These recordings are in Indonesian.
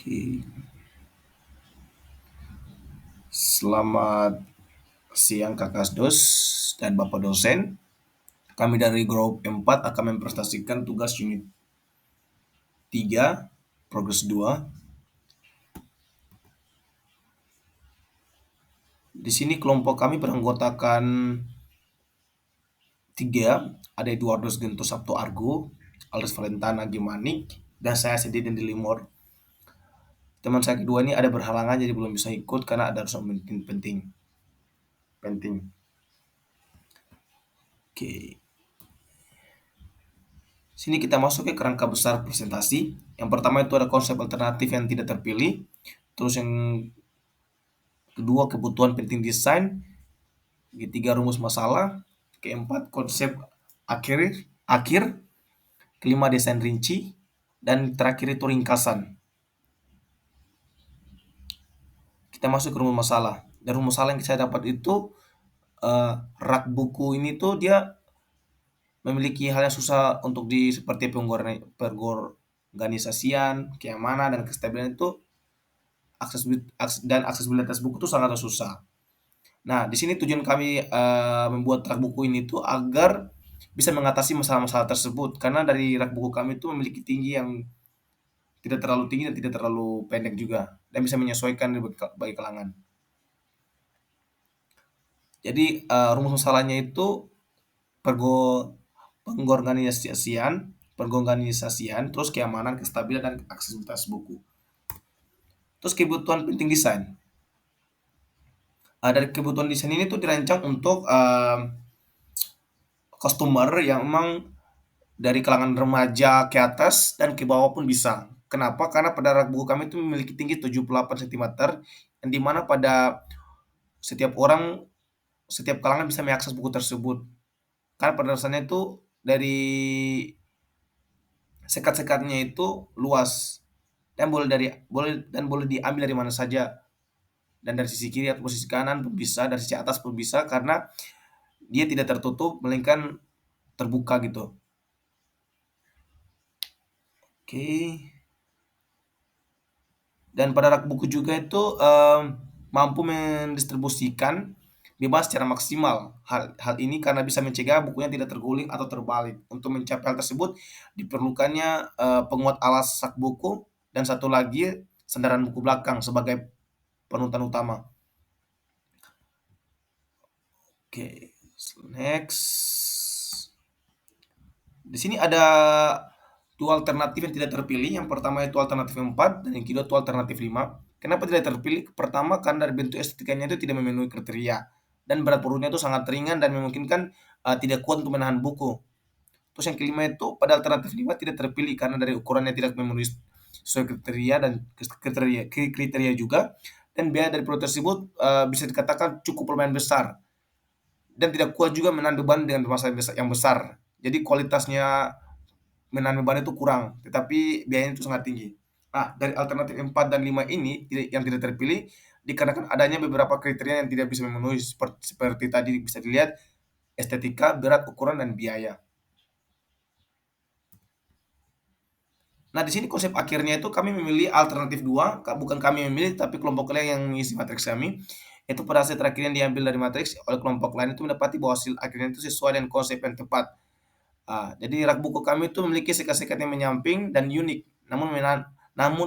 Oke. Selamat siang Kakak Dos dan Bapak dosen. Kami dari grup 4 akan mempresentasikan tugas unit 3, progres 2. Di sini kelompok kami beranggotakan 3, ada Eduardus Gento Sabto Argo, Aldres Valentana Gimanik, dan saya sendiri di Limor. Teman saya kedua ini ada berhalangan jadi belum bisa ikut karena ada urusan penting. Oke. Sini kita masuk ke kerangka besar presentasi. Yang pertama itu ada konsep alternatif yang tidak terpilih. Terus yang kedua kebutuhan penting desain. Ketiga rumus masalah. Keempat konsep akhir. Kelima desain rinci. Dan terakhir itu ringkasan. Kita masuk ke rumus masalah. Dan rumus masalah yang saya dapat itu rak buku ini tuh dia memiliki hal yang susah untuk seperti pengorganisasian, keamanan dan kestabilan itu aksesibilitas buku itu sangat susah. Nah, di sini tujuan kami membuat rak buku ini tuh agar bisa mengatasi masalah-masalah tersebut karena dari rak buku kami itu memiliki tinggi yang tidak terlalu tinggi dan tidak terlalu pendek juga dan bisa menyesuaikan bagi kalangan. Jadi rumus masalahnya itu pergo pengorganisasian, terus keamanan, kestabilan dan aksesibilitas buku. Terus kebutuhan penting desain. Dari kebutuhan desain ini tuh dirancang untuk customer yang emang dari kalangan remaja ke atas dan ke bawah pun bisa. Kenapa? Karena pada rak buku kami itu memiliki tinggi 78 cm, yang dimana pada setiap orang, setiap kalangan bisa mengakses buku tersebut. Karena pada dasarnya itu dari sekat-sekatnya itu luas dan boleh diambil dari mana saja, dan dari sisi kiri atau sisi kanan pun bisa, dari sisi atas pun bisa karena dia tidak tertutup melainkan terbuka gitu. Oke. Dan pada rak buku juga itu mampu mendistribusikan bebas secara maksimal. Hal ini karena bisa mencegah bukunya tidak terguling atau terbalik. Untuk mencapai hal tersebut diperlukannya penguat alas sak buku dan satu lagi sandaran buku belakang sebagai penutupan utama. Oke, next. Di sini ada dua alternatif yang tidak terpilih. Yang pertama itu alternatif 4 dan yang kedua itu alternatif 5. Kenapa tidak terpilih? Pertama karena dari bentuk estetikanya itu tidak memenuhi kriteria dan berat produknya itu sangat ringan dan memungkinkan tidak kuat untuk menahan buku. Terus yang kelima itu pada alternatif 5 tidak terpilih karena dari ukurannya tidak memenuhi sesuai kriteria dan kriteria juga, dan biaya dari produk tersebut bisa dikatakan cukup lumayan besar dan tidak kuat juga menahan beban dengan masa yang besar. Jadi kualitasnya menahan beban itu kurang, tetapi biayanya itu sangat tinggi. Nah, dari alternatif 4 dan 5 ini yang tidak terpilih dikarenakan adanya beberapa kriteria yang tidak bisa memenuhi seperti tadi bisa dilihat estetika, berat, ukuran, dan biaya. Nah, di sini konsep akhirnya itu kami memilih alternatif 2, bukan kami memilih tapi kelompok lain yang mengisi matriks kami. Itu pada hasil terakhir yang diambil dari matriks oleh kelompok lain itu mendapati bahwa hasil akhirnya itu sesuai dengan konsep yang tepat. Jadi rak buku kami itu memiliki sekat-sekat yang menyamping dan unik, namun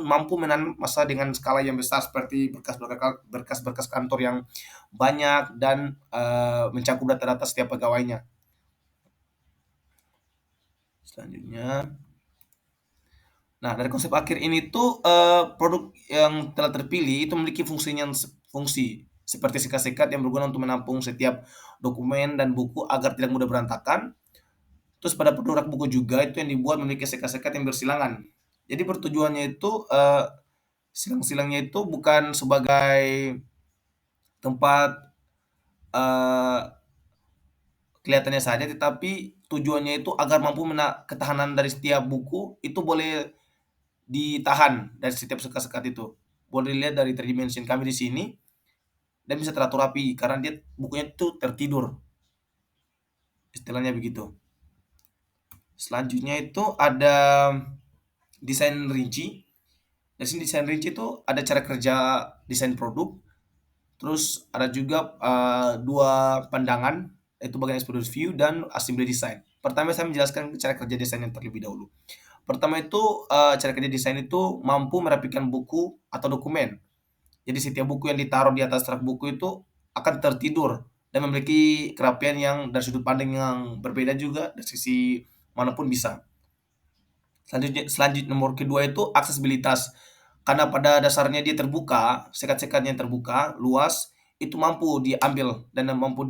mampu menahan massa dengan skala yang besar seperti berkas-berkas kantor yang banyak dan mencakup data-data setiap pegawainya. Selanjutnya, nah dari konsep akhir ini tuh produk yang telah terpilih itu memiliki fungsi seperti sekat-sekat yang berguna untuk menampung setiap dokumen dan buku agar tidak mudah berantakan. Terus pada produk buku juga itu yang dibuat memiliki sekat-sekat yang bersilangan. Jadi pertujuannya itu silang-silangnya itu bukan sebagai tempat eh, kelihatannya saja, tetapi tujuannya itu agar mampu ketahanan dari setiap buku itu boleh ditahan dari setiap sekat-sekat itu. Boleh dilihat dari 3 dimension kami di sini dan bisa teratur rapi karena dia bukunya itu tertidur. Istilahnya begitu. Selanjutnya itu ada desain rinci. Dari sini desain rinci itu ada cara kerja desain produk, terus ada juga 2 pandangan, yaitu bagian explorers view dan assembly design. Pertama saya menjelaskan cara kerja desain yang terlebih dahulu. Pertama itu, cara kerja desain itu mampu merapikan buku atau dokumen. Jadi setiap buku yang ditaruh di atas rak buku itu akan tertidur dan memiliki kerapian yang dari sudut pandang yang berbeda juga dari sisi manapun bisa. Selanjutnya nomor kedua itu aksesibilitas. Karena pada dasarnya dia terbuka, sekat-sekatnya yang terbuka, luas, itu mampu diambil dan mampu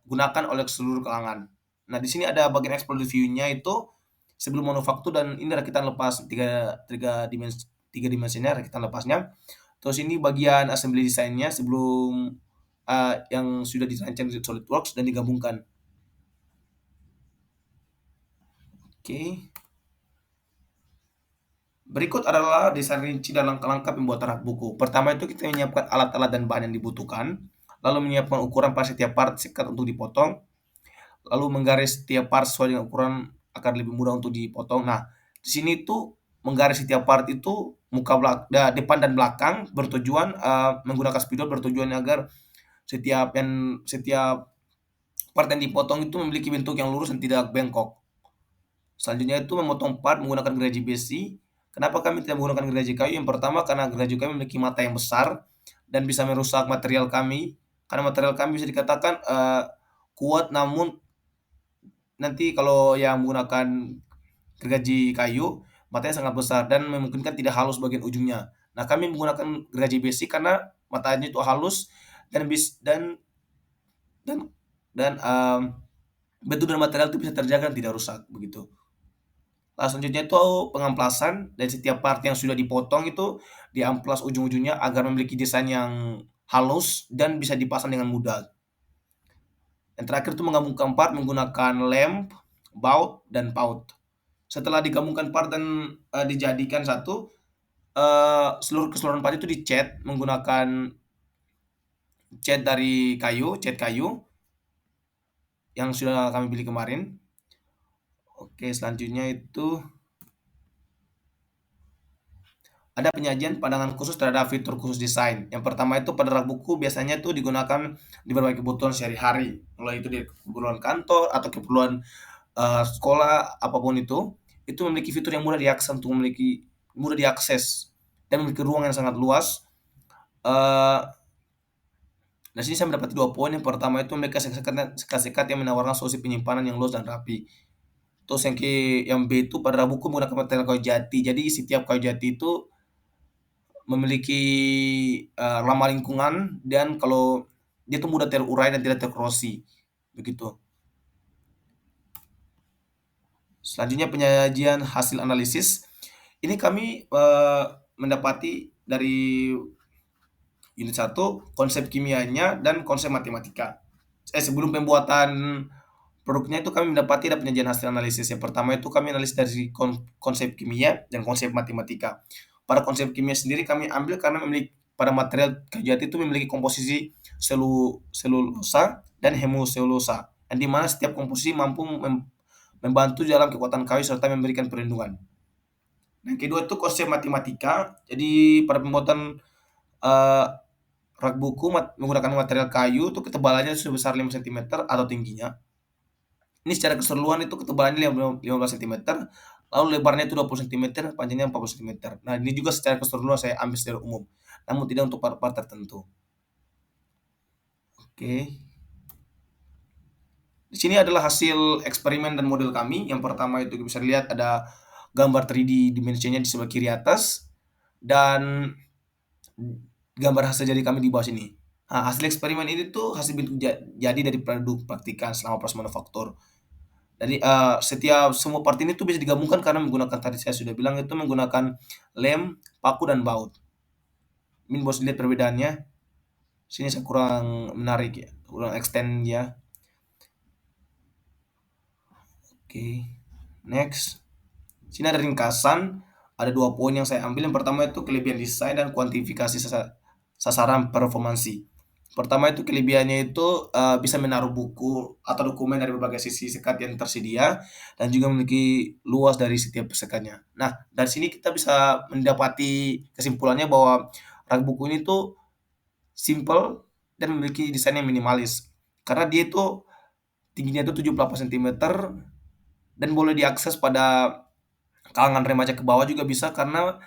gunakan oleh seluruh kalangan. Nah, di sini ada bagian exploded view-nya itu sebelum manufaktur dan ini rakitan lepas tiga dimensinya rakitan lepasnya. Terus ini bagian assembly desainnya sebelum yang sudah dirancang di SolidWorks dan digabungkan. Oke. Berikut adalah desain rinci dan langkah-langkah pembuatan rak buku. Pertama itu kita menyiapkan alat-alat dan bahan yang dibutuhkan, lalu menyiapkan ukuran pada setiap part sekat untuk dipotong, lalu menggaris setiap part sesuai dengan ukuran agar lebih mudah untuk dipotong. Nah, di sini tuh menggaris setiap part itu depan dan belakang bertujuan menggunakan spidol bertujuan agar setiap part yang dipotong itu memiliki bentuk yang lurus dan tidak bengkok. Selanjutnya itu memotong part menggunakan gergaji besi. Kenapa kami tidak menggunakan gergaji kayu? Yang pertama karena gergaji kami memiliki mata yang besar dan bisa merusak material kami. Karena material kami bisa dikatakan kuat, namun nanti kalau yang menggunakan gergaji kayu matanya sangat besar dan memungkinkan tidak halus bagian ujungnya. Nah, kami menggunakan gergaji besi karena matanya itu halus dan bis dan bentuk dan material itu bisa terjaga dan tidak rusak begitu. Selanjutnya itu pengamplasan dari setiap part yang sudah dipotong itu diamplas ujung-ujungnya agar memiliki desain yang halus dan bisa dipasang dengan mudah. Yang terakhir itu menggabungkan part menggunakan lem, baut, dan paut. Setelah digabungkan part dan dijadikan satu, seluruh keseluruhan part itu dicat menggunakan cat kayu yang sudah kami pilih kemarin. Oke, selanjutnya itu ada penyajian pandangan khusus terhadap fitur khusus desain. Yang pertama itu pada rak buku biasanya itu digunakan di berbagai kebutuhan sehari-hari, mulai itu di keperluan kantor atau keperluan sekolah apapun itu memiliki fitur yang mudah diakses dan memiliki ruang yang sangat luas. Eee, Nah, sini saya mendapati 2 poin. Yang pertama itu memiliki sekat-sekat yang menawarkan solusi penyimpanan yang luas dan rapi. Terus yang B itu pada rak buku menggunakan material kayu jati. Jadi setiap kayu jati itu memiliki, ramah lingkungan dan kalau dia tuh mudah terurai dan tidak terkorosi, begitu. Selanjutnya penyajian hasil analisis. Ini kami, mendapati dari unit 1 konsep kimianya dan konsep matematika. Sebelum pembuatan produknya itu kami mendapati ada penyajian hasil analisis. Yang pertama itu kami analisis dari konsep kimia dan konsep matematika. Pada konsep kimia sendiri kami ambil karena pada material kayu jati itu memiliki komposisi selulosa dan hemoselulosa, yang di mana setiap komposisi mampu membantu dalam kekuatan kayu serta memberikan perlindungan. Nah, yang kedua itu konsep matematika. Jadi pada pembuatan eh, rak buku menggunakan material kayu itu ketebalannya sebesar 5 cm atau tingginya. Ini secara keseluruhan itu ketebalannya 15 cm, lalu lebarnya itu 20 cm, panjangnya 40 cm. Nah, ini juga secara keseluruhan saya ambil secara umum, namun tidak untuk part-part tertentu. Oke. Di sini adalah hasil eksperimen dan model kami. Yang pertama itu bisa dilihat ada gambar 3D dimensinya di sebelah kiri atas dan gambar hasil jadi kami di bawah sini. Nah, hasil eksperimen ini tuh hasil bentuk jadi dari produk praktikan selama proses manufaktur. Jadi, semua part ini tuh bisa digabungkan karena menggunakan tadi saya sudah bilang itu menggunakan lem, paku, dan baut. Ini bos lihat perbedaannya. Sini saya kurang menarik ya, kurang extend ya. Oke, next. Sini ada ringkasan, ada 2 poin yang saya ambil. Yang pertama itu kelebihan desain dan kuantifikasi sasaran performansi. Pertama itu kelebihannya itu, bisa menaruh buku atau dokumen dari berbagai sisi sekat yang tersedia dan juga memiliki luas dari setiap sekatnya. Nah, dari sini kita bisa mendapati kesimpulannya bahwa rak buku ini tuh simple dan memiliki desain yang minimalis. Karena dia itu tingginya itu 78 sentimeter dan boleh diakses pada kalangan remaja ke bawah juga bisa karena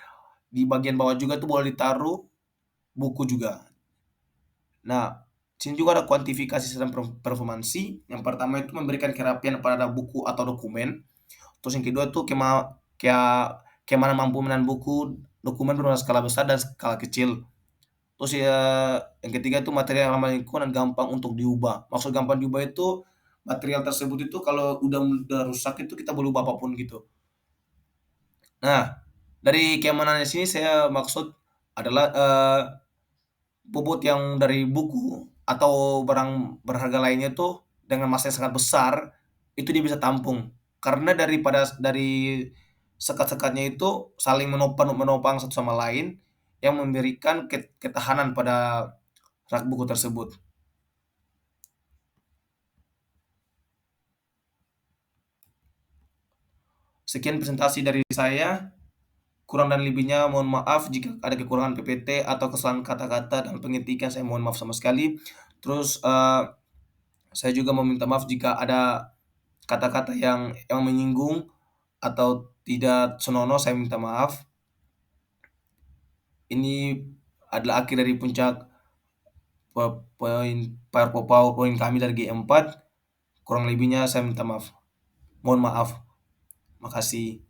di bagian bawah juga tuh boleh ditaruh buku juga. Nah, sini juga ada kuantifikasi sistem performansi. Yang pertama itu memberikan kerapian pada buku atau dokumen. Terus yang kedua tuh kayak mana mampu menahan buku, dokumen berwarna skala besar dan skala kecil. Terus ya yang ketiga itu material yang ramah lingkungan dan gampang untuk diubah. Maksud gampang diubah itu material tersebut itu kalau udah rusak itu kita boleh ubah apapun gitu. Nah, dari keamanannya sini saya maksud adalah bobot yang dari buku atau barang berharga lainnya tuh dengan massa yang sangat besar, itu dia bisa tampung. Karena dari sekat-sekatnya itu saling menopang satu sama lain yang memberikan ketahanan pada rak buku tersebut. Sekian presentasi dari saya. Kurang dan lebihnya mohon maaf jika ada kekurangan PPT atau kesalahan kata-kata dan pengetikan saya mohon maaf sama sekali. Terus, saya juga meminta maaf jika ada kata-kata yang menyinggung atau tidak senonoh, saya minta maaf. Ini adalah akhir dari puncak pe poin PowerPoint kami dari G4. Kurang lebihnya saya minta maaf. Mohon maaf. Makasih.